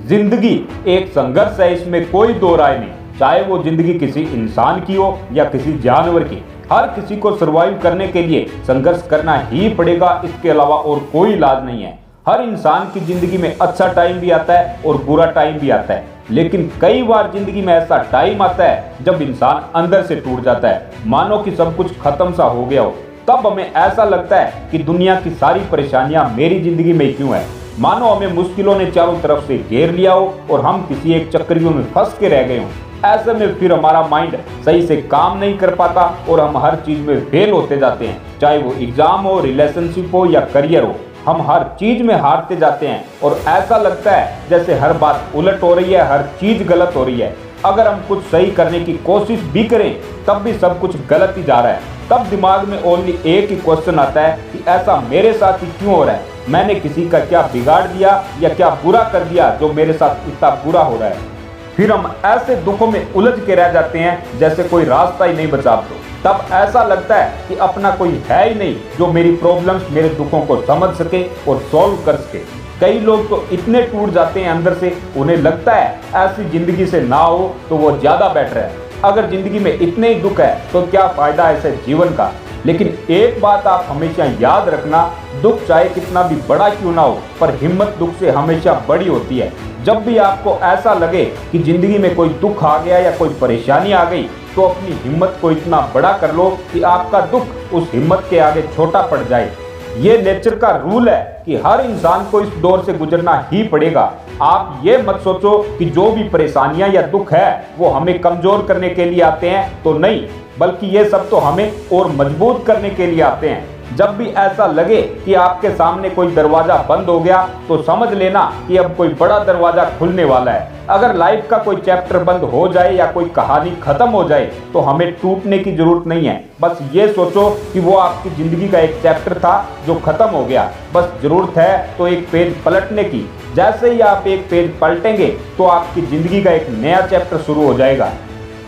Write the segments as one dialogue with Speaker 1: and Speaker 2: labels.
Speaker 1: जिंदगी एक संघर्ष है, इसमें कोई दो राय नहीं। चाहे वो जिंदगी किसी इंसान की हो या किसी जानवर की, हर किसी को सरवाइव करने के लिए संघर्ष करना ही पड़ेगा, इसके अलावा और कोई इलाज नहीं है। हर इंसान की जिंदगी में अच्छा टाइम भी आता है और बुरा टाइम भी आता है, लेकिन कई बार जिंदगी में ऐसा टाइम आता है जब इंसान अंदर से टूट जाता है, मानो कि सब कुछ खत्म सा हो गया हो। तब हमें ऐसा लगता है कि दुनिया की सारी परेशानियां मेरी जिंदगी में क्यों है, मानो हमें मुश्किलों ने चारों तरफ से घेर लिया हो और हम किसी एक चक्रव्यूह में फंस के रह गए हों। ऐसे में फिर हमारा माइंड सही से काम नहीं कर पाता और हम हर चीज में फेल होते जाते हैं, चाहे वो एग्जाम हो, रिलेशनशिप हो या करियर हो। हम हर चीज में हारते जाते हैं और ऐसा लगता है जैसे हर बात उलट हो रही है, हर चीज गलत हो रही है। अगर हम कुछ सही करने की कोशिश भी करें तब भी सब कुछ गलत ही जा रहा है। तब दिमाग में ओनली एक ही क्वेश्चन आता है कि ऐसा मेरे साथ ही क्यों हो रहा है, मैंने किसी का क्या बिगाड़ दिया या क्या बुरा कर दिया जो मेरे साथ इतना बुरा हो रहा है। फिर हम ऐसे दुखों में उलझ के रह जाते हैं जैसे कोई रास्ता ही नहीं बचा। तो तब ऐसा लगता है कि अपना कोई है ही नहीं जो मेरी प्रॉब्लम्स, मेरे दुखों को समझ सके और सॉल्व कर सके। कई लोग तो इतने टूट जाते हैं अंदर से, उन्हें लगता है ऐसी जिंदगी से ना हो तो वो ज्यादा बेटर है। अगर जिंदगी में इतने ही दुख है तो क्या फायदा ऐसे जीवन का। लेकिन एक बात आप हमेशा याद रखना, दुख चाहे कितना भी बड़ा क्यों ना हो, पर हिम्मत दुख से हमेशा बड़ी होती है। जब भी आपको ऐसा लगे कि जिंदगी में कोई दुख आ गया या कोई परेशानी आ गई, तो अपनी हिम्मत को इतना बड़ा कर लो कि आपका दुख उस हिम्मत के आगे छोटा पड़ जाए। ये नेचर का रूल है कि हर इंसान को इस दौर से गुजरना ही पड़ेगा। आप ये मत सोचो कि जो भी परेशानियां या दुख है वो हमें कमजोर करने के लिए आते हैं, तो नहीं, बल्कि ये सब तो हमें और मजबूत करने के लिए आते हैं। जब भी ऐसा लगे कि आपके सामने कोई दरवाजा बंद हो गया तो समझ लेना कि अब कोई बड़ा दरवाजा खुलने वाला है। अगर लाइफ का कोई चैप्टर बंद हो जाए या कोई कहानी खत्म हो जाए तो हमें टूटने की जरूरत नहीं है। बस ये सोचो कि वो आपकी जिंदगी का एक चैप्टर था जो खत्म हो गया, बस जरूरत है तो एक पेज पलटने की। जैसे ही आप एक पेज पलटेंगे तो आपकी जिंदगी का एक नया चैप्टर शुरू हो जाएगा।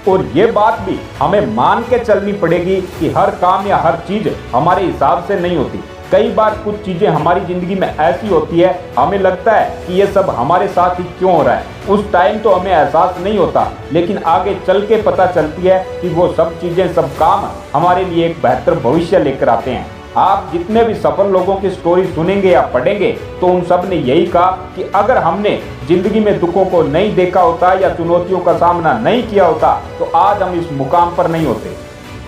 Speaker 1: और ये बात भी हमें मान के चलनी पड़ेगी कि हर काम या हर चीज हमारे हिसाब से नहीं होती। कई बार कुछ चीजें हमारी जिंदगी में ऐसी होती है, हमें लगता है कि ये सब हमारे साथ ही क्यों हो रहा है। उस टाइम तो हमें एहसास नहीं होता, लेकिन आगे चल के पता चलती है कि वो सब चीजें, सब काम हमारे लिए एक बेहतर भविष्य लेकर आते हैं। आप जितने भी सफल लोगों की स्टोरी सुनेंगे या पढ़ेंगे तो उन सब ने यही कहा कि अगर हमने जिंदगी में दुखों को नहीं देखा होता या चुनौतियों का सामना नहीं किया होता तो आज हम इस मुकाम पर नहीं होते।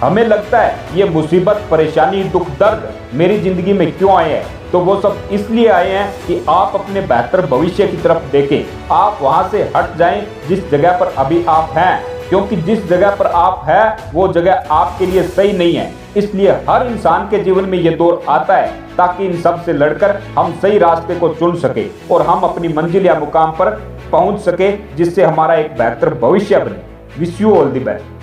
Speaker 1: हमें लगता है ये मुसीबत, परेशानी, दुख, दर्द मेरी जिंदगी में क्यों आए हैं, तो वो सब इसलिए आए हैं कि आप अपने बेहतर भविष्य की तरफ देखें। आप वहां से हट जाएं जिस जगह पर अभी आप हैं, क्योंकि जिस जगह पर आप हैं वो जगह आपके लिए सही नहीं है। इसलिए हर इंसान के जीवन में ये दौर आता है ताकि इन सब से लड़कर हम सही रास्ते को चुन सके और हम अपनी मंजिल या मुकाम पर पहुंच सके, जिससे हमारा एक बेहतर भविष्य बने। Wish you all the best.